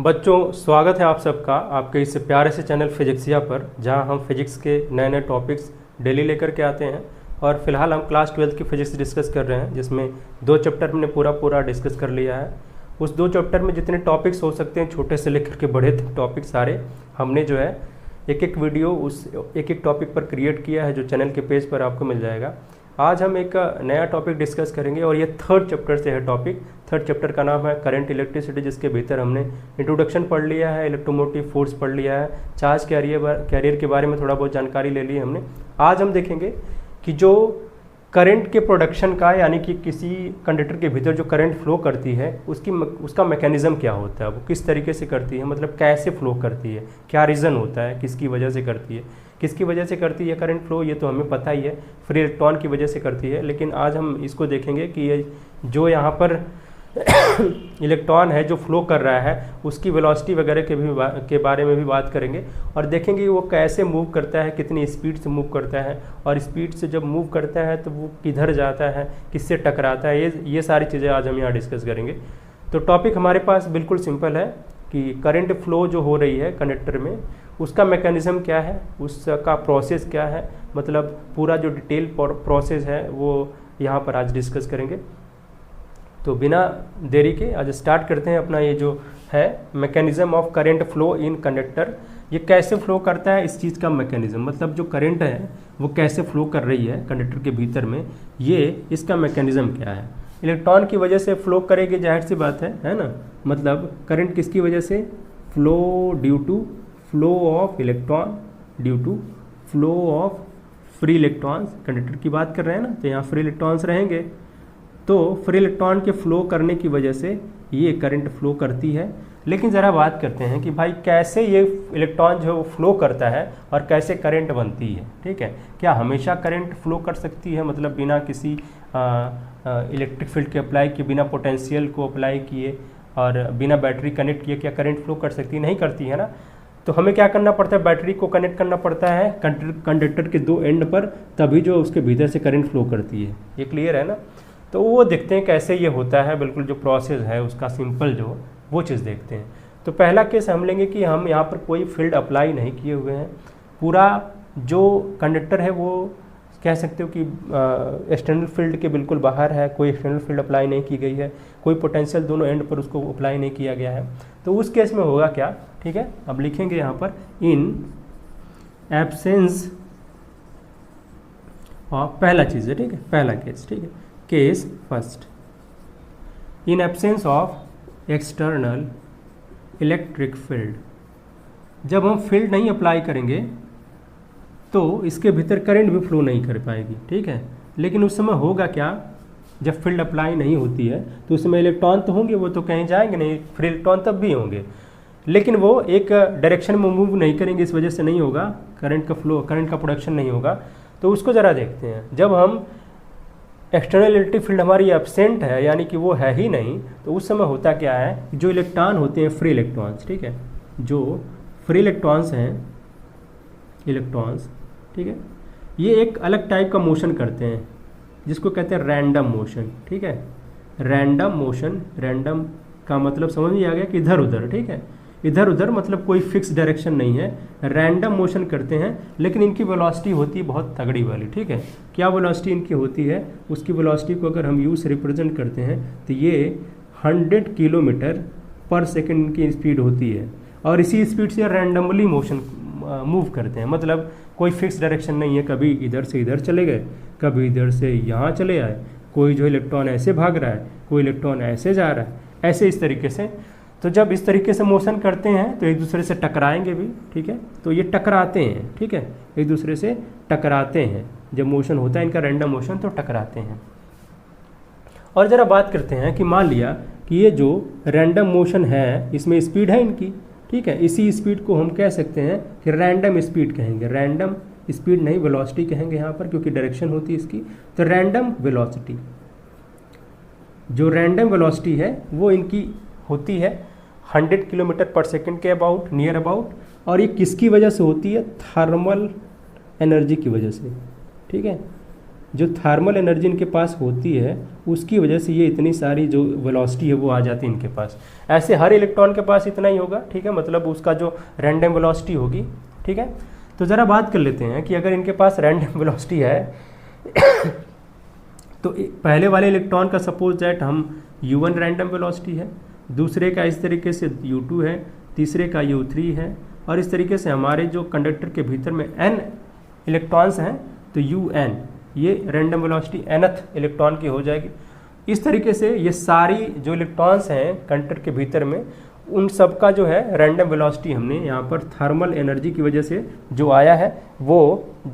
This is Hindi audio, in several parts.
बच्चों, स्वागत है आप सबका आपके इस प्यारे से चैनल फिजिक्सिया पर, जहां हम फिजिक्स के नए नए टॉपिक्स डेली लेकर के आते हैं। और फिलहाल हम क्लास 12 की फिजिक्स डिस्कस कर रहे हैं, जिसमें 2 चैप्टर हमने पूरा डिस्कस कर लिया है। उस 2 चैप्टर में जितने टॉपिक्स हो सकते हैं, छोटे से लेकर के बड़े टॉपिक सारे, हमने जो है एक वीडियो उस एक टॉपिक पर क्रिएट किया है, जो चैनल के पेज पर आपको मिल जाएगा। आज हम एक नया टॉपिक डिस्कस करेंगे और ये 3rd चैप्टर से है टॉपिक। 3rd चैप्टर का नाम है करंट इलेक्ट्रिसिटी, जिसके भीतर हमने इंट्रोडक्शन पढ़ लिया है, इलेक्ट्रोमोटिव फोर्स पढ़ लिया है, चार्ज कैरियर के बारे में थोड़ा बहुत जानकारी ले ली हमने। आज हम देखेंगे कि जो करंट के प्रोडक्शन का, यानी कि किसी कंडक्टर के भीतर जो करंट फ्लो करती है उसका मैकेनिज्म क्या होता है, वो किस तरीके से करती है, मतलब कैसे फ्लो करती है, क्या रीज़न होता है, किसकी वजह से करती है। किसकी वजह से करती है करंट फ्लो, ये तो हमें पता ही है, फ्री इलेक्ट्रॉन की वजह से करती है। लेकिन आज हम इसको देखेंगे कि ये जो यहाँ पर इलेक्ट्रॉन है जो फ्लो कर रहा है, उसकी वेलोसिटी वगैरह के बारे में भी बात करेंगे और देखेंगे वो कैसे मूव करता है, कितनी स्पीड से मूव करता है, और स्पीड से जब मूव करता है तो वो किधर जाता है, किससे टकराता है, ये सारी चीज़ें आज हम यहाँ डिस्कस करेंगे। तो टॉपिक हमारे पास बिल्कुल सिंपल है कि करंट फ्लो जो हो रही है कंडक्टर में, उसका मैकेनिज्म क्या है, उसका प्रोसेस क्या है, मतलब पूरा जो डिटेल प्रोसेस है वो यहाँ पर आज डिस्कस करेंगे। तो बिना देरी के आज स्टार्ट करते हैं अपना ये जो है mechanism of current flow in conductor. ये कैसे फ्लो करता है, इस चीज़ का मैकेनिज्म, मतलब जो करंट है वो कैसे फ्लो कर रही है कंडक्टर के भीतर में, ये इसका मैकेनिज्म क्या है। इलेक्ट्रॉन की वजह से फ्लो करेगी, जाहिर सी बात है ना। मतलब करंट किसकी वजह से, flow due to flow of electron, due to flow of free electrons. Conductor की बात कर रहे हैं ना, तो यहाँ फ्री इलेक्ट्रॉन्स रहेंगे, तो फ्री इलेक्ट्रॉन के फ्लो करने की वजह से ये करंट फ्लो करती है। लेकिन ज़रा बात करते हैं कि भाई कैसे ये इलेक्ट्रॉन जो फ्लो करता है और कैसे करंट बनती है। ठीक है, क्या हमेशा करंट फ्लो कर सकती है, मतलब बिना किसी इलेक्ट्रिक फील्ड के अप्लाई किए, बिना पोटेंशियल को अप्लाई किए और बिना बैटरी कनेक्ट किए क्या करंट फ्लो कर सकती है? नहीं करती है ना। तो हमें क्या करना पड़ता है, बैटरी को कनेक्ट करना पड़ता है कंडक्टर के 2 एंड पर, तभी जो उसके भीतर से करंट फ्लो करती है। ये क्लियर है ना। तो वो देखते हैं कैसे ये होता है, बिल्कुल जो प्रोसेस है उसका सिंपल जो वो चीज़ देखते हैं। तो पहला केस हम लेंगे कि हम यहाँ पर कोई फील्ड अप्लाई नहीं किए हुए हैं, पूरा जो कंडक्टर है वो कह सकते हो कि एक्सटर्नल फील्ड के बिल्कुल बाहर है, कोई एक्सटर्नल फील्ड अप्लाई नहीं की गई है, कोई पोटेंशियल दोनों एंड पर उसको अप्लाई नहीं किया गया है। तो उस केस में होगा क्या, ठीक है, अब लिखेंगे यहाँ पर इन एब्सेंस ऑफ, पहला चीज़ है, ठीक है, पहला केस, ठीक है, case first, in absence of external electric field. जब हम फील्ड नहीं अप्लाई करेंगे तो इसके भीतर करंट भी फ्लो नहीं कर पाएगी, ठीक है। लेकिन उस समय होगा क्या, जब फील्ड अप्लाई नहीं होती है तो उस समय इलेक्ट्रॉन तो होंगे, वो तो कहीं जाएंगे नहीं, फ्री इलेक्ट्रॉन तब भी होंगे, लेकिन वो एक डायरेक्शन में मूव नहीं करेंगे, इस वजह से नहीं होगा करंट का फ्लो, करंट का प्रोडक्शन नहीं होगा। तो उसको ज़रा देखते हैं। जब हम एक्सटर्नल इलेक्ट्रिक फील्ड हमारी एब्सेंट है, यानी कि वो है ही नहीं, तो उस समय होता क्या है, जो इलेक्ट्रॉन होते हैं फ्री इलेक्ट्रॉन्स, ठीक है, जो फ्री इलेक्ट्रॉन्स हैं, इलेक्ट्रॉन्स, ठीक है, ये एक अलग टाइप का मोशन करते हैं जिसको कहते हैं रैंडम मोशन, ठीक है। रैंडम मोशन, रैंडम का मतलब समझ में आ गया कि इधर उधर, ठीक है, इधर उधर मतलब कोई फिक्स डायरेक्शन नहीं है, रैंडम मोशन करते हैं। लेकिन इनकी वेलोसिटी होती है बहुत तगड़ी वाली, ठीक है। क्या वेलोसिटी इनकी होती है, उसकी वेलोसिटी को अगर हम यू से रिप्रेजेंट करते हैं तो ये 100 किलोमीटर पर सेकेंड इनकी स्पीड होती है, और इसी स्पीड से रैंडमली मोशन मूव करते हैं। मतलब कोई फिक्स डायरेक्शन नहीं है, कभी इधर से इधर चले गए, कभी इधर से यहाँ चले आए, कोई जो इलेक्ट्रॉन ऐसे भाग रहा है, कोई इलेक्ट्रॉन ऐसे जा रहा है, ऐसे इस तरीके से। तो जब इस तरीके से मोशन करते हैं तो एक दूसरे से टकराएंगे भी, ठीक है। तो ये टकराते हैं, ठीक है, एक दूसरे से टकराते हैं। जब मोशन होता है इनका रैंडम मोशन, तो टकराते हैं। और ज़रा बात करते हैं कि मान लिया कि ये जो रैंडम मोशन है, इसमें स्पीड है इनकी, ठीक है, इसी स्पीड को हम कह सकते हैं कि रैंडम स्पीड कहेंगे, रैंडम स्पीड नहीं वेलोसिटी कहेंगे यहाँ पर, क्योंकि डायरेक्शन होती है इसकी। तो रैंडम वेलोसिटी, जो रैंडम वेलोसिटी है वो इनकी होती है 100 किलोमीटर पर सेकेंड के अबाउट, नियर अबाउट। और ये किसकी वजह से होती है, थर्मल एनर्जी की वजह से, ठीक है। जो थर्मल एनर्जी इनके पास होती है उसकी वजह से ये इतनी सारी जो वेलोसिटी है वो आ जाती है इनके पास। ऐसे हर इलेक्ट्रॉन के पास इतना ही होगा, ठीक है, मतलब उसका जो रैंडम वेलोसिटी होगी, ठीक है। तो ज़रा बात कर लेते हैं कि अगर इनके पास रैंडम वेलोसिटी है तो पहले वाले इलेक्ट्रॉन का सपोज दैट हम u1 रैंडम वेलोसिटी है, दूसरे का इस तरीके से u2 है, तीसरे का u3 है, और इस तरीके से हमारे जो कंडक्टर के भीतर में n इलेक्ट्रॉन्स हैं तो un ये रैंडम वेलोसिटी nth इलेक्ट्रॉन की हो जाएगी। इस तरीके से ये सारी जो इलेक्ट्रॉन्स हैं कंडक्टर के भीतर में उन सब का जो है रैंडम वेलोसिटी हमने यहाँ पर थर्मल एनर्जी की वजह से जो आया है वो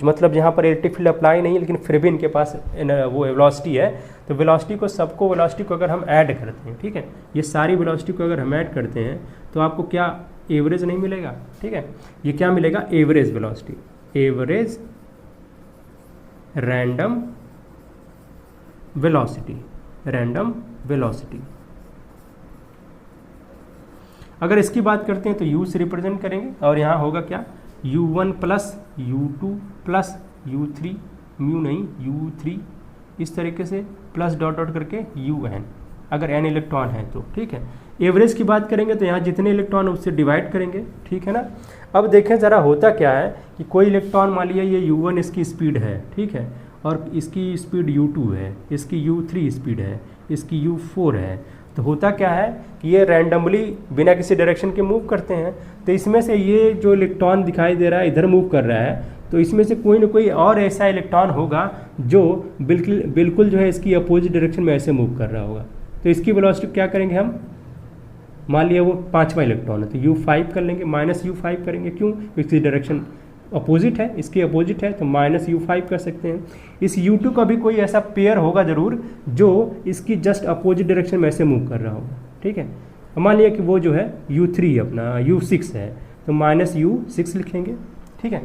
मतलब यहाँ पर इलेक्ट्रिक फील्ड अप्लाई नहीं है लेकिन फिर भी इनके पास वो वेलोसिटी है। तो वेलोसिटी को अगर हम ऐड करते हैं, ठीक है, ये सारी वेलोसिटी को अगर हम ऐड करते हैं तो आपको क्या एवरेज नहीं मिलेगा, ठीक है, ये क्या मिलेगा, average velocity, average random velocity, random velocity. अगर इसकी बात करते हैं तो u से रिप्रेजेंट करेंगे और यहाँ होगा क्या, u1 plus u2 plus u3, mu नहीं u3, इस तरीके से प्लस डॉट डॉट करके un, अगर n इलेक्ट्रॉन है तो, ठीक है। एवरेज की बात करेंगे तो यहाँ जितने इलेक्ट्रॉन उससे डिवाइड करेंगे, ठीक है ना। अब देखें ज़रा होता क्या है कि कोई इलेक्ट्रॉन मान लिया ये u1 इसकी स्पीड है, ठीक है, और इसकी स्पीड u2 है, इसकी u3 स्पीड है, इसकी u4 है। तो होता क्या है कि ये रैंडमली बिना किसी डायरेक्शन के मूव करते हैं। तो इसमें से ये जो इलेक्ट्रॉन दिखाई दे रहा है इधर मूव कर रहा है, तो इसमें से कोई ना कोई और ऐसा इलेक्ट्रॉन होगा जो बिल्कुल जो है इसकी अपोजिट डायरेक्शन में ऐसे मूव कर रहा होगा। तो इसकी वेलोसिटी क्या करेंगे हम, मान लिया वो 5वां इलेक्ट्रॉन है तो u5 कर लेंगे, माइनस u5 करेंगे, क्यों, इसकी डायरेक्शन अपोजिट है, इसकी अपोजिट है तो माइनस u5 कर सकते हैं। इस u2 का भी कोई ऐसा पेयर होगा ज़रूर जो इसकी जस्ट अपोजिट डायरेक्शन में ऐसे मूव कर रहा होगा, ठीक है। मान लिया कि वो जो है u3 अपना u6 है तो माइनस u6 लिखेंगे, ठीक है।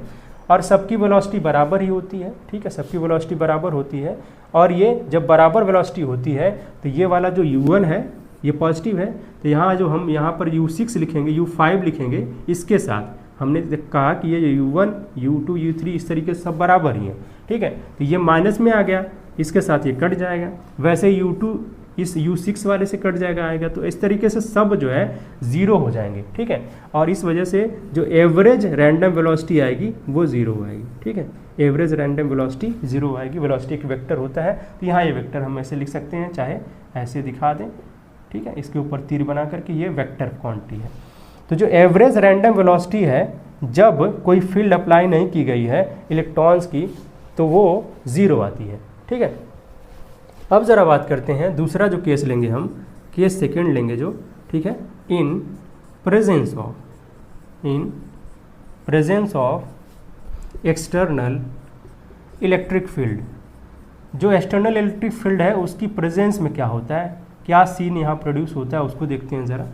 और सबकी वेलोसिटी बराबर ही होती है, ठीक है, सबकी वेलोसिटी बराबर होती है। और ये जब बराबर वेलोसिटी होती है तो ये वाला जो u1 है ये पॉजिटिव है, तो यहाँ जो हम यहाँ पर u6 लिखेंगे, u5 लिखेंगे, इसके साथ हमने कहा कि ये u1 u2 u3 इस तरीके से सब बराबर ही हैं, ठीक है। तो ये माइनस में आ गया, इसके साथ ये कट जाएगा, वैसे u2 इस u6 वाले से कट जाएगा आएगा, तो इस तरीके से सब जो है ज़ीरो हो जाएंगे, ठीक है। और इस वजह से जो एवरेज रैंडम वेलोसिटी आएगी वो ज़ीरो आएगी, ठीक है, एवरेज रैंडम वेलोसिटी ज़ीरो आएगी। वेलोसिटी एक वेक्टर होता है, तो यहाँ ये वेक्टर हम ऐसे लिख सकते हैं, चाहे ऐसे दिखा दें, ठीक है, इसके ऊपर तीर बना करके ये वेक्टर क्वांटिटी है। तो जो एवरेज रैंडम वेलोसिटी है जब कोई फील्ड अप्लाई नहीं की गई है इलेक्ट्रॉन्स की तो वो ज़ीरो आती है, ठीक है। अब ज़रा बात करते हैं दूसरा जो केस लेंगे हम, केस सेकंड लेंगे जो, ठीक है, in presence of external electric field. जो एक्सटर्नल इलेक्ट्रिक फील्ड है उसकी प्रेजेंस में क्या होता है, क्या सीन यहाँ प्रोड्यूस होता है उसको देखते हैं ज़रा।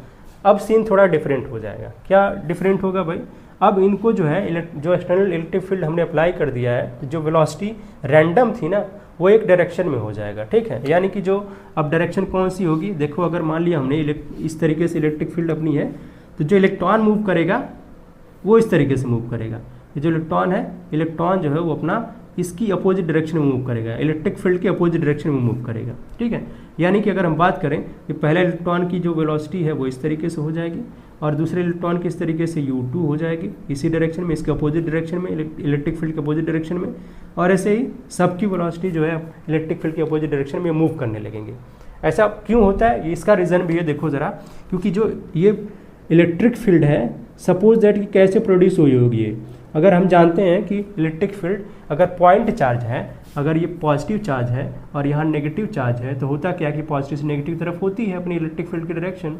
अब सीन थोड़ा डिफरेंट हो जाएगा। क्या डिफरेंट होगा भाई, अब इनको जो है जो एक्सटर्नल इलेक्ट्रिक फील्ड हमने अप्लाई कर दिया है तो जो वेलोसिटी रैंडम थी ना वो एक डायरेक्शन में हो जाएगा, ठीक है। यानी कि जो अब डायरेक्शन कौन सी होगी, देखो अगर मान लिया हमने इस तरीके से इलेक्ट्रिक फील्ड अपनी है तो जो इलेक्ट्रॉन मूव करेगा वो इस तरीके से मूव करेगा। ये जो इलेक्ट्रॉन है, इलेक्ट्रॉन जो है वो अपना इसकी अपोजिट डायरेक्शन में मूव करेगा, इलेक्ट्रिक फील्ड के अपोजिट डायरेक्शन में मूव करेगा, ठीक है। यानी कि अगर हम बात करें कि पहले इलेक्ट्रॉन की जो वेलोसिटी है वो इस तरीके से हो जाएगी और दूसरे इलेक्ट्रॉन की इस तरीके से u2 हो जाएगी इसी डायरेक्शन में, इसके अपोजिट डायरेक्शन में, इलेक्ट्रिक फील्ड के अपोजिट डायरेक्शन में, और ऐसे ही सबकी वेलोसिटी जो है इलेक्ट्रिक फील्ड के अपोजिट डायरेक्शन में मूव करने लगेंगे। ऐसा क्यों होता है, इसका रीज़न भी है, देखो ज़रा, क्योंकि जो ये इलेक्ट्रिक फील्ड है सपोज दैट कि कैसे प्रोड्यूस हुई होगी ये। अगर हम जानते हैं कि इलेक्ट्रिक फील्ड अगर पॉइंट चार्ज है, अगर ये पॉजिटिव चार्ज है और यहाँ नेगेटिव चार्ज है तो होता क्या कि पॉजिटिव से नेगेटिव तरफ होती है अपनी इलेक्ट्रिक फील्ड की डायरेक्शन।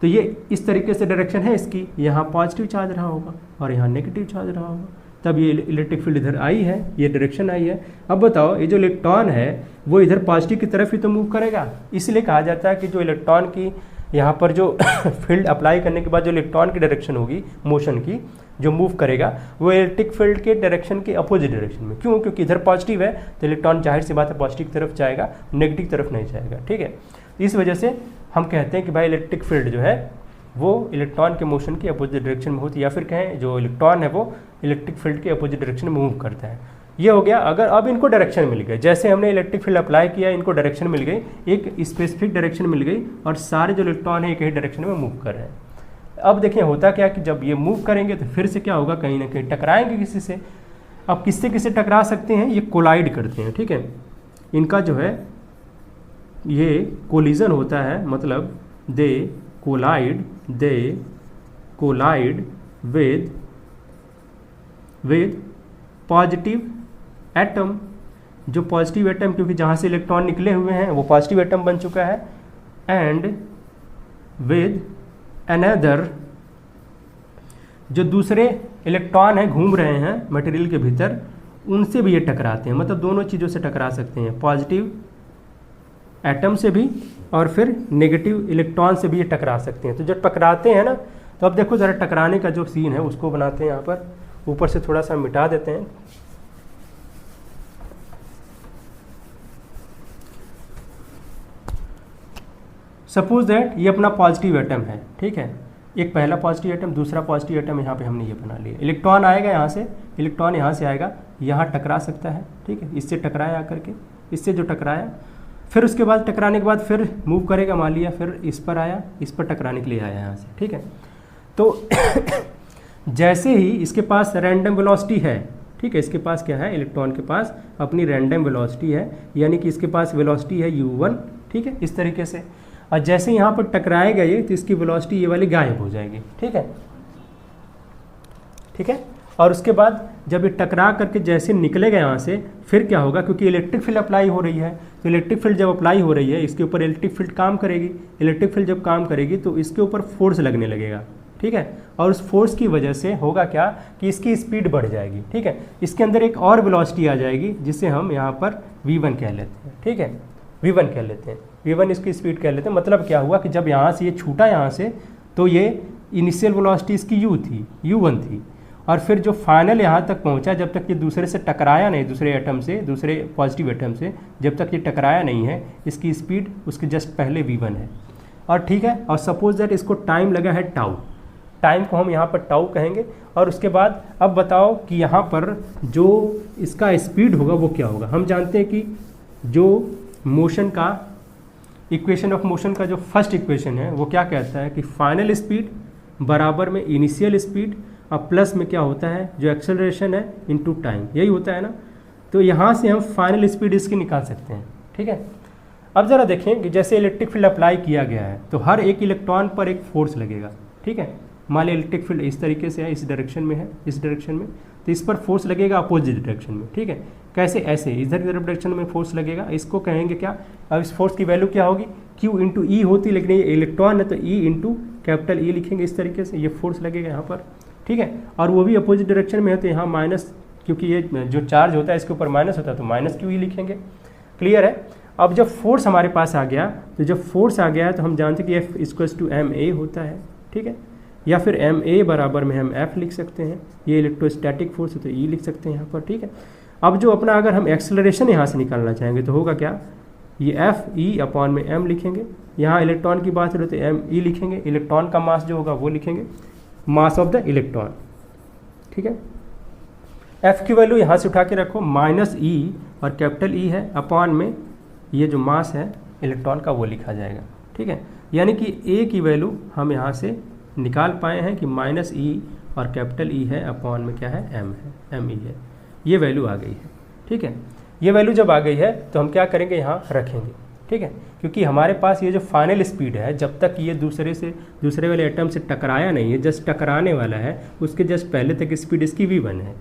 तो ये इस तरीके से डायरेक्शन है इसकी, यहाँ पॉजिटिव चार्ज रहा होगा और यहाँ नेगेटिव चार्ज रहा होगा, तब ये इलेक्ट्रिक फील्ड इधर आई है, ये डायरेक्शन आई है। अब बताओ ये जो इलेक्ट्रॉन है वो इधर पॉजिटिव की तरफ ही तो मूव करेगा, इसलिए कहा जाता है कि जो इलेक्ट्रॉन की यहाँ पर जो फील्ड अप्लाई करने के बाद जो इलेक्ट्रॉन की डायरेक्शन होगी मोशन की जो मूव करेगा वो इलेक्ट्रिक फील्ड के डायरेक्शन के अपोजिट डायरेक्शन में। क्यों, क्योंकि इधर पॉजिटिव है तो इलेक्ट्रॉन जाहिर सी बात है पॉजिटिव की तरफ जाएगा, नेगेटिव तरफ नहीं जाएगा, ठीक है। इस वजह से हम कहते हैं कि भाई इलेक्ट्रिक फील्ड जो है वो इलेक्ट्रॉन के मोशन के अपोजिट डायरेक्शन में होती है, या फिर कहें जो इलेक्ट्रॉन है वो इलेक्ट्रिक फील्ड के अपोजिट डायरेक्शन में मूव करता है। ये हो गया। अगर अब इनको डायरेक्शन मिल गए, जैसे हमने इलेक्ट्रिक फील्ड अप्लाई किया इनको डायरेक्शन मिल गई, एक स्पेसिफिक डायरेक्शन मिल गई और सारे जो इलेक्ट्रॉन है एक ही डायरेक्शन में मूव कर रहे हैं। अब देखिए होता क्या कि जब ये मूव करेंगे तो फिर से क्या होगा, कहीं ना कहीं टकराएंगे किसी से। अब किससे किससे टकरा सकते हैं, ये कोलाइड करते हैं, ठीक है। इनका जो है ये कोलिजन होता है, मतलब दे कोलाइड विद पॉजिटिव एटम, जो पॉजिटिव एटम, क्योंकि जहाँ से इलेक्ट्रॉन निकले हुए हैं वो पॉजिटिव एटम बन चुका है, एंड विद अनदर, जो दूसरे इलेक्ट्रॉन हैं घूम रहे हैं मटेरियल के भीतर, उनसे भी ये टकराते हैं। मतलब दोनों चीज़ों से टकरा सकते हैं, पॉजिटिव एटम से भी और फिर नेगेटिव इलेक्ट्रॉन से भी ये टकरा सकते हैं। तो जब टकराते हैं ना, तो अब देखो ज़रा टकराने का जो सीन है उसको बनाते हैं। यहाँ पर ऊपर से थोड़ा सा मिटा देते हैं। सपोज दैट ये अपना पॉजिटिव एटम है, ठीक है। एक पहला पॉजिटिव एटम, दूसरा पॉजिटिव एटम, यहाँ पे हमने ये बना लिया। इलेक्ट्रॉन आएगा यहाँ से, इलेक्ट्रॉन यहाँ से आएगा, यहाँ टकरा सकता है, ठीक है। इससे टकराया आकर के, इससे जो टकराया, फिर उसके बाद टकराने के बाद फिर मूव करेगा, मान लिया फिर इस पर आया, इस पर टकराने के लिए आया यहाँ से, ठीक है। तो जैसे ही इसके पास रैंडम वेलोसिटी है, ठीक है, इसके पास क्या है, इलेक्ट्रॉन के पास अपनी रैंडम वेलोसिटी है, यानी कि इसके पास वेलोसिटी है u1, ठीक है, इस तरीके से। और जैसे यहाँ पर टकराएगा ये, तो इसकी वेलोसिटी ये वाली गायब हो जाएगी, ठीक है, ठीक है। और उसके बाद जब ये टकरा करके जैसे निकलेगा यहाँ से, फिर क्या होगा, क्योंकि इलेक्ट्रिक फील्ड अप्लाई हो रही है, तो इलेक्ट्रिक फील्ड जब अप्लाई हो रही है इसके ऊपर इलेक्ट्रिक फील्ड काम करेगी। इलेक्ट्रिक फील्ड जब काम करेगी तो इसके ऊपर फोर्स लगने लगेगा, ठीक है। और उस फोर्स की वजह से होगा क्या कि इसकी स्पीड बढ़ जाएगी, ठीक है। इसके अंदर एक और वेलोसिटी आ जाएगी जिसे हम यहाँ पर v1 कह लेते हैं, ठीक है, v1 कह लेते हैं, v1 इसकी स्पीड कह लेते हैं। मतलब क्या हुआ कि जब यहाँ से ये छूटा यहाँ से, तो ये इनिशियल वेलोसिटी इसकी u1 थी, और फिर जो फाइनल यहाँ तक पहुँचा, जब तक ये दूसरे से टकराया नहीं, दूसरे एटम से, दूसरे पॉजिटिव एटम से जब तक ये टकराया नहीं है, इसकी स्पीड उसके जस्ट पहले v1 है, और ठीक है। और सपोज दैट इसको टाइम लगा है टाउ, टाइम को हम यहाँ पर टाउ कहेंगे। और उसके बाद अब बताओ कि यहाँ पर जो इसका स्पीड होगा वो क्या होगा। हम जानते हैं कि जो मोशन का इक्वेशन ऑफ मोशन का जो फर्स्ट इक्वेशन है वो क्या कहता है कि फाइनल स्पीड बराबर में इनिशियल स्पीड और प्लस में क्या होता है, जो एक्सेलरेशन है इनटू टाइम, यही होता है ना। तो यहाँ से हम फाइनल स्पीड इसकी निकाल सकते हैं, ठीक है। अब ज़रा देखें कि जैसे इलेक्ट्रिक फील्ड अप्लाई किया गया है तो हर एक इलेक्ट्रॉन पर एक फोर्स लगेगा, ठीक है। मान लिया इलेक्ट्रिक फील्ड इस तरीके से है, इस डायरेक्शन में है, इस डायरेक्शन में, तो इस पर फोर्स लगेगा अपोजिट डायरेक्शन में, ठीक है। कैसे, ऐसे इधर की तरफ डायरेक्शन में फोर्स लगेगा, इसको कहेंगे क्या, अब इस फोर्स की वैल्यू क्या होगी, Q इंटू ई होती, लेकिन ये इलेक्ट्रॉन है तो E इंटू कैपिटल E लिखेंगे, इस तरीके से ये फोर्स लगेगा यहाँ पर, ठीक है। और वो भी अपोजिट डायरेक्शन में है तो यहाँ माइनस, क्योंकि ये जो चार्ज होता है इसके ऊपर माइनस होता है तो माइनस QE लिखेंगे, क्लियर है। अब जब फोर्स हमारे पास आ गया, तो जब फोर्स आ गया है तो हम जानते हैं कि F इक्वल्स टू ma होता है, ठीक है, या फिर ma बराबर में हम F लिख सकते हैं, ये इलेक्ट्रोस्टैटिक फोर्स है तो E लिख सकते हैं यहाँ पर, ठीक है। अब जो अपना अगर हम एक्सेलरेशन यहाँ से निकालना चाहेंगे तो होगा क्या, ये F E अपॉन में m लिखेंगे, यहाँ इलेक्ट्रॉन की बात हो तो me लिखेंगे, इलेक्ट्रॉन का मास जो होगा वो लिखेंगे, मास ऑफ द इलेक्ट्रॉन, ठीक है। F की वैल्यू यहाँ से उठा के रखो, माइनस E और कैपिटल E है, अपॉन में ये जो मास है इलेक्ट्रॉन का वो लिखा जाएगा, ठीक है। यानी कि A की वैल्यू हम यहाँ से निकाल पाए हैं कि माइनस E और कैपिटल E है, अपॉन में क्या है, m है, me है, ये वैल्यू आ गई है, ठीक है। ये वैल्यू जब आ गई है तो हम क्या करेंगे, यहाँ रखेंगे, ठीक है, क्योंकि हमारे पास ये जो फाइनल स्पीड है, जब तक ये दूसरे वाले एटम से टकराया नहीं है, जस्ट टकराने वाला है, उसके जस्ट पहले तक स्पीड इसकी v1 है।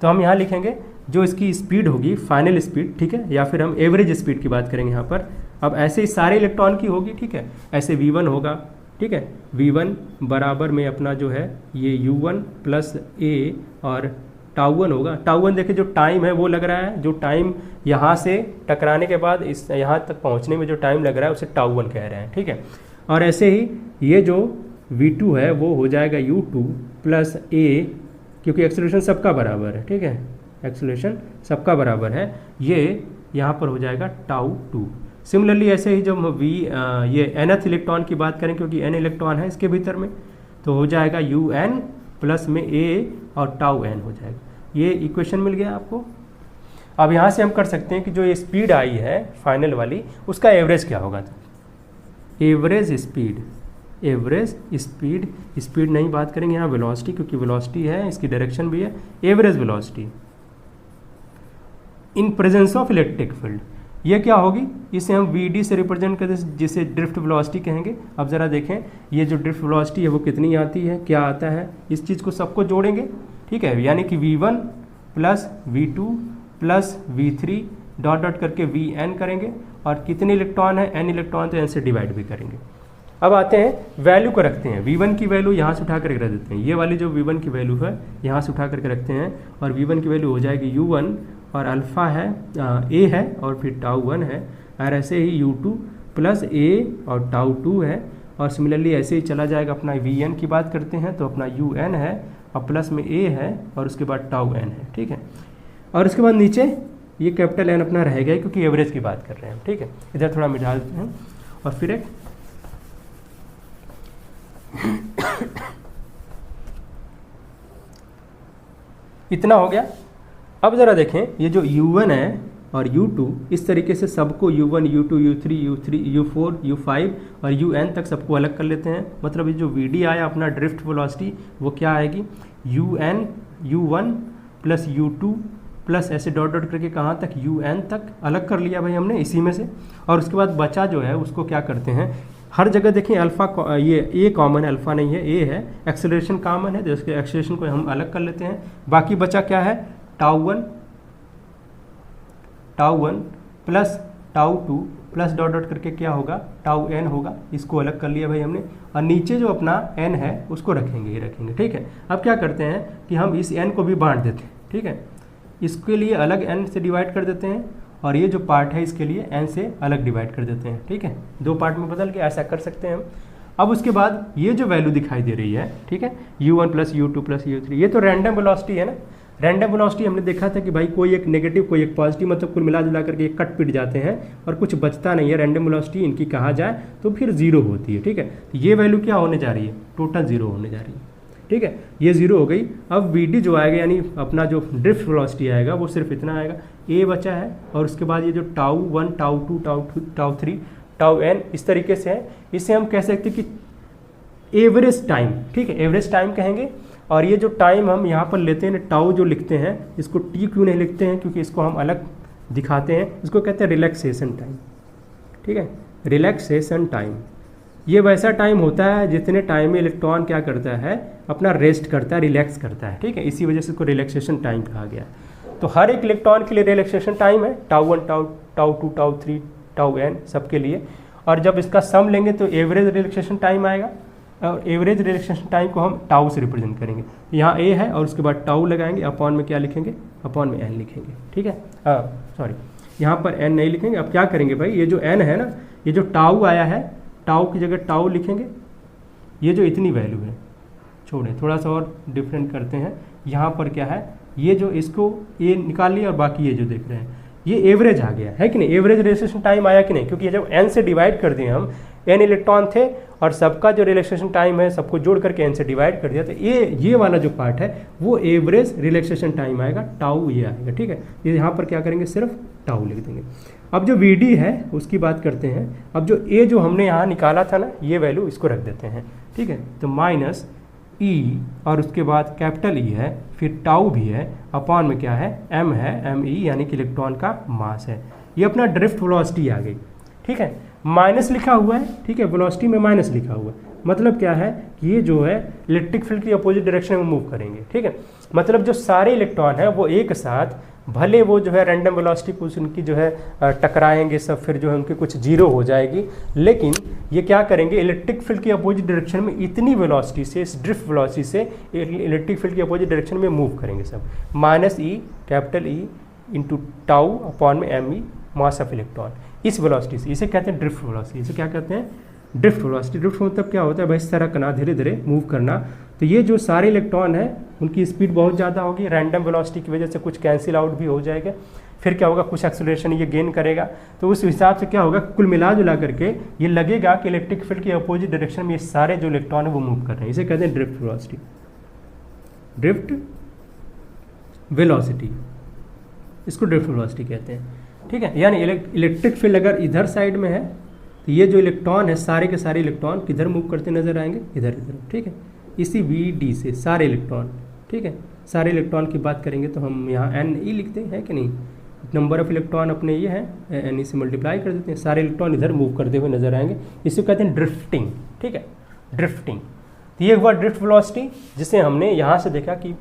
तो हम यहाँ लिखेंगे जो इसकी स्पीड होगी फाइनल स्पीड, ठीक है, या फिर हम एवरेज स्पीड की बात करेंगे यहाँ पर। अब ऐसे ही सारे इलेक्ट्रॉन की होगी, ठीक है, ऐसे v1 होगा, ठीक है, v1 बराबर में अपना जो है ये u1 प्लस a और टाउ1 होगा। टाउ1 देखिए जो टाइम है वो लग रहा है, जो टाइम यहाँ से टकराने के बाद इस यहाँ तक पहुँचने में जो टाइम लग रहा है उसे टाउ1 कह रहे हैं, ठीक है। और ऐसे ही ये जो v2 है वो हो जाएगा u2 प्लस a, क्योंकि एक्सेलरेशन सबका बराबर है, ठीक है, एक्सेलरेशन सबका बराबर है, ये यहाँ पर हो जाएगा टाउ2। सिमिलरली ऐसे ही जब ये nth इलेक्ट्रॉन की बात करें, क्योंकि n इलेक्ट्रॉन है इसके भीतर में, तो हो जाएगा un प्लस में a और टाउ n हो जाएगा। ये इक्वेशन मिल गया आपको, अब यहाँ से हम कर सकते हैं कि जो ये स्पीड आई है फाइनल वाली, उसका एवरेज क्या होगा। Average speed, average speed, speed नहीं बात करेंगे यहाँ वेलोसिटी, क्योंकि वेलोसिटी है, इसकी डायरेक्शन भी है। Average velocity in presence of electric field, ये क्या होगी, इसे हम वी से रिप्रेजेंट करते हैं, जिसे ड्रिफ्ट वेलोसिटी कहेंगे। अब ज़रा देखें ये जो ड्रिफ्ट वेलोसिटी है वो कितनी आती है, क्या आता है, इस चीज़ को सबको जोड़ेंगे, ठीक है। यानी कि v1 plus v2 plus v3 dot dot करके vn करेंगे, और कितने इलेक्ट्रॉन है, n इलेक्ट्रॉन, तो n से डिवाइड भी करेंगे। अब आते हैं वैल्यू को रखते हैं, v1 की वैल्यू यहाँ से उठा करके रख देते हैं, ये वाली जो v1 की वैल्यू है यहाँ से उठा करके रखते हैं, और v1 की वैल्यू हो जाएगी u1, और अल्फ़ा है a है, और फिर टाउ 1 है, और ऐसे ही u2 प्लस a और टाउ 2 है, और सिमिलरली ऐसे ही चला जाएगा। अपना vn की बात करते हैं तो अपना un है, और प्लस में a है, और उसके बाद टाउ n है, ठीक है। और उसके बाद नीचे ये कैपिटल N अपना रहेगा, क्योंकि एवरेज की बात कर रहे हैं, ठीक है। इधर थोड़ा मिटा देते हैं, और फिर एक इतना हो गया। अब ज़रा देखें ये जो u1 है और u2, इस तरीके से सबको u1, u2, u3, u4, u5 और un तक सबको अलग कर लेते हैं। मतलब ये जो vd आया अपना ड्रिफ्ट वेलोसिटी, वो क्या आएगी, u1 प्लस u2 प्लस ऐसे डॉट डॉट करके कहाँ तक, un तक अलग कर लिया भाई हमने इसी में से। और उसके बाद बचा जो है उसको क्या करते हैं, हर जगह देखें अल्फ़ा, ये ए कॉमन है, अल्फ़ा नहीं है, ए है, एक्सेलरेशन कॉमन है, तो उसके एक्सेलरेशन को हम अलग कर लेते हैं। बाकी बचा क्या है, tau 1 plus tau 2 plus dot dot करके क्या होगा, टाउ n होगा, इसको अलग कर लिया भाई हमने। और नीचे जो अपना n है उसको रखेंगे, ये रखेंगे, ठीक है। अब क्या करते हैं कि हम इस n को भी बांट देते हैं, ठीक है। इसके लिए अलग n से डिवाइड कर देते हैं, और ये जो पार्ट है इसके लिए n से अलग डिवाइड कर देते हैं, ठीक है। दो पार्ट में बदल के ऐसा कर सकते हैं हम। अब उसके बाद ये जो वैल्यू दिखाई दे रही है, ठीक है, u1 plus u2 plus u3, ये तो रैंडम वेलोसिटी है ना। रैंडम वेलोसिटी हमने देखा था कि भाई कोई एक नेगेटिव कोई एक पॉजिटिव, मतलब कुल मिला जुला करके कट पिट जाते हैं और कुछ बचता नहीं है। रैंडम वेलोसिटी इनकी कहा जाए तो फिर जीरो होती है, ठीक है। तो ये वैल्यू क्या होने जा रही है, टोटल जीरो होने जा रही है, ठीक है। ये जीरो हो गई। अब वी जो आएगा यानी अपना जो ड्रिफ्ट वेलोसिटी आएगा वो सिर्फ इतना आएगा, ए बचा है, और उसके बाद ये जो tau 1, tau 2, tau 3, tau n इस तरीके से है। इसे हम कह सकते हैं कि एवरेज टाइम, ठीक है, एवरेज टाइम कहेंगे। और ये जो टाइम हम यहाँ पर लेते हैं, टाउ जो लिखते हैं, इसको टी क्यों नहीं लिखते हैं, क्योंकि इसको हम अलग दिखाते हैं, इसको कहते हैं रिलैक्सेशन टाइम, ठीक है, रिलैक्सेशन टाइम। ये वैसा टाइम होता है जितने टाइम में इलेक्ट्रॉन क्या करता है, अपना रेस्ट करता है, रिलैक्स करता है, ठीक है। इसी वजह से इसको रिलैक्सेशन टाइम कहा गया। तो हर एक इलेक्ट्रॉन के लिए रिलैक्सेशन टाइम है, tau 1, tau 2, tau 3, tau n सबके लिए। और जब इसका सम लेंगे तो एवरेज रिलैक्सेशन टाइम आएगा, और एवरेज रिलैक्सेशन टाइम को हम टाउ से रिप्रेजेंट करेंगे। यहाँ a है और उसके बाद टाउ लगाएंगे, अपॉन में क्या लिखेंगे, अपॉन में n लिखेंगे, ठीक है। सॉरी, यहाँ पर n नहीं लिखेंगे। अब क्या करेंगे भाई, ये जो n है ना, ये जो टाउ आया है, टाउ की जगह टाउ लिखेंगे। ये जो इतनी वैल्यू है, छोड़े थोड़ा सा और डिफरेंट करते हैं। यहाँ पर क्या है, ये जो इसको ये निकाल लिया, और बाकी ये जो देख रहे हैं ये एवरेज आ गया है कि नहीं, एवरेज रिलैक्सेशन टाइम आया कि नहीं, क्योंकि जब n से डिवाइड कर दिए हम, n इलेक्ट्रॉन थे और सबका जो रिलैक्सेशन टाइम है सबको जोड़ करके n से डिवाइड कर दिया, तो ये वाला जो पार्ट है वो एवरेज रिलैक्सेशन टाइम आएगा, टाउ ये आएगा, ठीक है। ये यहाँ पर क्या करेंगे, सिर्फ टाउ लिख देंगे। अब जो Vd है उसकी बात करते हैं। अब जो a जो हमने यहाँ निकाला था ना, ये वैल्यू इसको रख देते हैं, ठीक है। तो माइनस E और उसके बाद कैपिटल E है, फिर टाउ भी है, अपॉन में क्या है, m है, me यानी कि इलेक्ट्रॉन का मास है। ये अपना ड्रिफ्ट वेलोसिटी आ गई, ठीक है। माइनस लिखा हुआ है, ठीक है, वेलोसिटी में माइनस लिखा हुआ है। मतलब क्या है कि ये जो है इलेक्ट्रिक फील्ड की अपोजिट डायरेक्शन में मूव करेंगे, ठीक है। मतलब जो सारे इलेक्ट्रॉन है वो एक साथ, भले वो जो है रैंडम वेलोसिटी कुछ उनकी जो है टकराएंगे सब, फिर जो है उनकी कुछ जीरो हो जाएगी, लेकिन ये क्या करेंगे, इलेक्ट्रिक फील्ड की अपोजिट डायरेक्शन में इतनी वेलोसिटी से, इस ड्रिफ्ट वेलोसिटी से इलेक्ट्रिक फील्ड की अपोजिट डायरेक्शन में मूव करेंगे सब। Minus E, capital E into tau upon में M E, mass of electron, इस वेलोसिटी से। इसे कहते हैं ड्रिफ्ट वेलोसिटी। इसे क्या कहते हैं, ड्रिफ्ट वेलोसिटी। ड्रिफ्ट मतलब क्या होता है भाई, इस तरह करना, धीरे धीरे मूव करना। तो ये जो सारे इलेक्ट्रॉन है उनकी स्पीड बहुत ज़्यादा होगी, रैंडम वेलोसिटी की वजह से कुछ कैंसिल आउट भी हो जाएगा। फिर क्या होगा, कुछ एक्सेलरेशन ये गेन करेगा। तो उस हिसाब से क्या होगा, कुल मिला जुला करके ये लगेगा कि इलेक्ट्रिक फील्ड की अपोजिट डायरेक्शन में ये सारे जो इलेक्ट्रॉन है वो मूव कर रहे हैं। इसे कहते हैं ड्रिफ्ट वेलोसिटी, ड्रिफ्ट वेलोसिटी। इसको ड्रिफ्ट वेलोसिटी कहते हैं, ठीक है। यानी इलेक्ट्रिक फील्ड अगर इधर साइड में है तो ये जो इलेक्ट्रॉन है सारे के सारे इलेक्ट्रॉन किधर मूव करते नजर आएंगे, इधर इधर, ठीक है। इसी वी डी से सारे इलेक्ट्रॉन, ठीक है, सारे इलेक्ट्रॉन की बात करेंगे तो हम यहाँ एन ई लिखते हैं कि नहीं, नंबर ऑफ इलेक्ट्रॉन अपने ये है, एन ई से मल्टीप्लाई कर देते हैं, सारे इलेक्ट्रॉन इधर मूव करते हुए नजर आएंगे, इसको कहते हैं ड्रिफ्टिंग, ठीक है, ड्रिफ्टिंग। तो ये हुआ ड्रिफ्ट वेलोसिटी, जिसे हमने यहाँ से देखा कि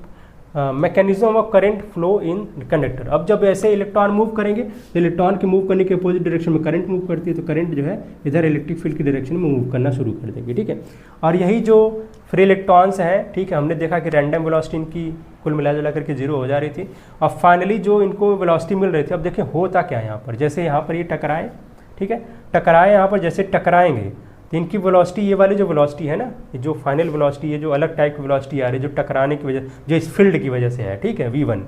mechanism of current flow in conductor. अब जब ऐसे इलेक्ट्रॉन मूव करेंगे तो इलेक्ट्रॉन के मूव करने के अपोजिट डायरेक्शन में करंट मूव करती है, तो करंट जो है इधर इलेक्ट्रिक फील्ड की डायरेक्शन में मूव करना शुरू कर देगी, ठीक है। और यही जो फ्री इलेक्ट्रॉन्स हैं, ठीक है, हमने देखा कि रैंडम वेलोसिटी इनकी कुल मिला जुला करके 0 हो जा रही थी, और फाइनली जो इनको वेलोसिटी मिल रही थी। अब देखिए होता क्या है यहाँ पर, जैसे यहाँ पर ये टकराए, ठीक है, टकराए यहाँ पर जैसे टकराएंगे तो इनकी वेलोसिटी, ये वाली जो वेलोसिटी है ना, ये जो फाइनल वेलोसिटी है, जो अलग टाइप की वेलोसिटी आ रही है, जो टकराने की वजह, जो इस फील्ड की वजह से है, ठीक है, v1,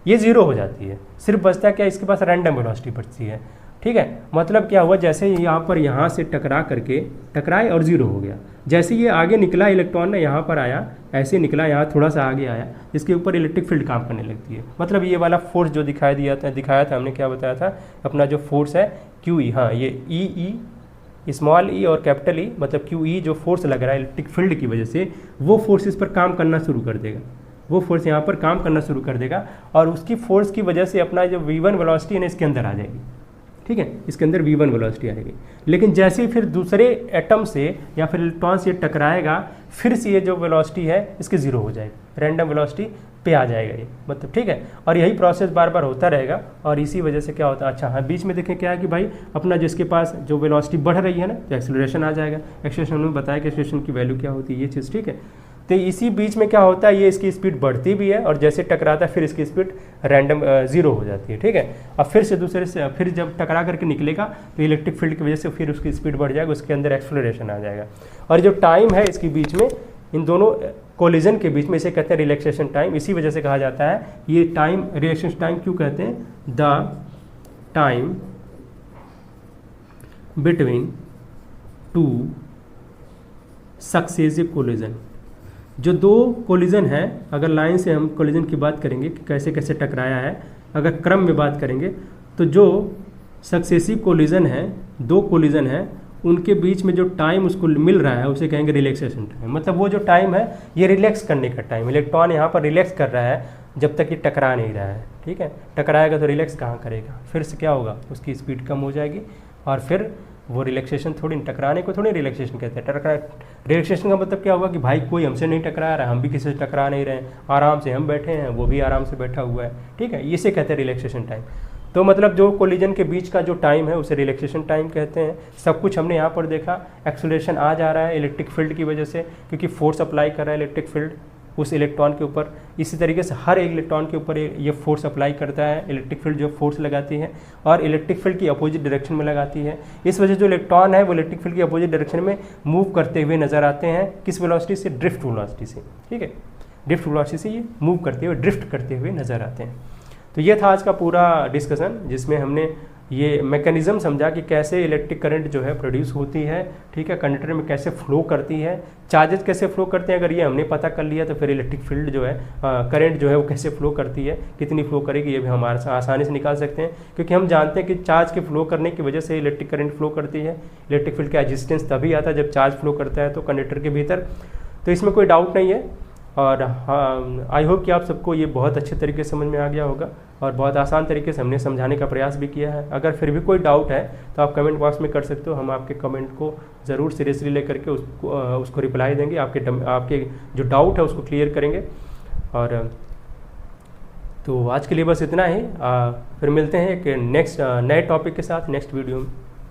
ये 0 हो जाती है। सिर्फ बचता क्या, इसके पास रैंडम वेलोसिटी बचती है, ठीक है। मतलब क्या हुआ, जैसे यहाँ पर यहाँ से टकरा करके टकराए और 0 हो गया, जैसे ये आगे निकला इलेक्ट्रॉन ने यहाँ पर आया, ऐसे निकला यहाँ थोड़ा सा आगे आया, इसके ऊपर इलेक्ट्रिक फील्ड काम करने लगती है। मतलब ये वाला फोर्स जो दिखाया था हमने क्या बताया था, अपना जो फोर्स है QE, हाँ ये ई स्मॉल ई और कैपिटल ई, मतलब QE जो फोर्स लग रहा है इलेक्ट्रिक फील्ड की वजह से, वो फोर्स इस पर काम करना शुरू कर देगा, वो फोर्स यहाँ पर काम करना शुरू कर देगा, और उसकी फोर्स की वजह से अपना जो v1 वेलोसिटी है ना इसके अंदर आ जाएगी, ठीक है, इसके अंदर v1 वेलोसिटी आएगी। लेकिन जैसे ही फिर दूसरे एटम से या फिर इलेक्ट्रॉन से टकराएगा, फिर से ये जो वेलोसिटी है इसकी 0 हो जाएगी, रैंडम वेलोसिटी पे आ जाएगा ये, मतलब, ठीक है। और यही प्रोसेस बार बार होता रहेगा, और इसी वजह से क्या होता है, अच्छा हाँ, बीच में देखें क्या है कि भाई अपना जिसके पास जो वेलोसिटी बढ़ रही है ना, तो एक्सेलरेशन आ जाएगा। एक्सेलरेशन में बताया कि एक्सेलरेशन की वैल्यू क्या होती है, ये चीज़, ठीक है। तो इसी बीच में क्या होता है, ये इसकी स्पीड बढ़ती भी है, और जैसे टकराता है फिर इसकी स्पीड रैंडम 0 हो जाती है, ठीक है। और फिर से दूसरे से फिर जब टकरा करके निकलेगा तो इलेक्ट्रिक फील्ड की वजह से फिर उसकी स्पीड बढ़ जाएगा, उसके अंदर एक्सेलरेशन आ जाएगा। और जो टाइम है इसके बीच में, इन दोनों कोलिजन के बीच में, इसे कहते हैं रिलैक्सेशन टाइम। इसी वजह से कहा जाता है ये टाइम, रिलैक्सेशन टाइम क्यों कहते हैं, the time between two successive collision. जो दो कोलिजन है, अगर लाइन से हम कोलिजन की बात करेंगे कि कैसे कैसे टकराया है, अगर क्रम में बात करेंगे तो जो सक्सेसिव कोलिजन है, दो कोलिजन है, उनके बीच में जो टाइम उसको मिल रहा है उसे कहेंगे रिलैक्सेशन टाइम। मतलब वो जो टाइम है ये रिलैक्स करने का टाइम, इलेक्ट्रॉन यहाँ पर रिलैक्स कर रहा है जब तक ये टकरा नहीं रहा है, ठीक है। टकराएगा तो रिलैक्स कहाँ करेगा, फिर से क्या होगा, उसकी स्पीड कम हो जाएगी, और फिर वो रिलैक्सेशन, थोड़ी टकराने को थोड़ी रिलैक्सेशन कहते हैं। रिलैक्सेशन का मतलब क्या होगा कि भाई कोई हमसे नहीं टकरा रहा है, हम भी किसी से टकरा नहीं रहे हैं, आराम से हम बैठे हैं, वो भी आराम से बैठा हुआ है, ठीक है, इसे कहते हैं रिलैक्सेशन टाइम। तो मतलब जो कोलिजन के बीच का जो टाइम है उसे रिलैक्सेशन टाइम कहते हैं। सब कुछ हमने यहाँ पर देखा, एक्सेलरेशन आ जा रहा है इलेक्ट्रिक फील्ड की वजह से, क्योंकि फोर्स अप्लाई कर रहा है इलेक्ट्रिक फील्ड उस इलेक्ट्रॉन के ऊपर। इसी तरीके से हर एक इलेक्ट्रॉन के ऊपर ये फोर्स अप्लाई करता है, इलेक्ट्रिक फील्ड जो फोर्स लगाती है, और इलेक्ट्रिक फील्ड की अपोजिट डायरेक्शन में लगाती है। इस वजह से जो इलेक्ट्रॉन है वो इलेक्ट्रिक फील्ड की अपोजिट डायरेक्शन में मूव करते हुए नजर आते हैं, किस वेलोसिटी से, ड्रिफ्ट वेलोसिटी से, ठीक है, ड्रिफ्ट वेलोसिटी से ये मूव करते हुए, ड्रिफ्ट करते हुए नजर आते हैं। तो ये था आज का पूरा डिस्कशन, जिसमें हमने ये मैकेनिज्म समझा कि कैसे इलेक्ट्रिक करंट जो है प्रोड्यूस होती है, ठीक है, कंडक्टर में कैसे फ्लो करती है, चार्जेस कैसे फ्लो करते हैं। अगर ये हमने पता कर लिया तो फिर इलेक्ट्रिक फील्ड जो है, करंट जो है वो कैसे फ्लो करती है, कितनी फ्लो करेगी, ये भी हम आसानी से निकाल सकते हैं, क्योंकि हम जानते हैं कि चार्ज के फ्लो करने की वजह से इलेक्ट्रिक करंट फ्लो करती है। इलेक्ट्रिक फील्ड का एग्जिस्टेंस तभी आता है जब चार्ज फ्लो करता है तो कंडक्टर के भीतर, तो इसमें कोई डाउट नहीं है। और हाँ, आई होप कि आप सबको ये बहुत अच्छे तरीके से समझ में आ गया होगा, और बहुत आसान तरीके से हमने समझाने का प्रयास भी किया है। अगर फिर भी कोई डाउट है तो आप कमेंट बॉक्स में कर सकते हो, हम आपके कमेंट को ज़रूर सीरियसली लेकर के उसको रिप्लाई देंगे, आपके जो डाउट है उसको क्लियर करेंगे। और तो आज के लिए बस इतना ही, फिर मिलते हैं एक नेक्स्ट नए टॉपिक के साथ नेक्स्ट वीडियो में।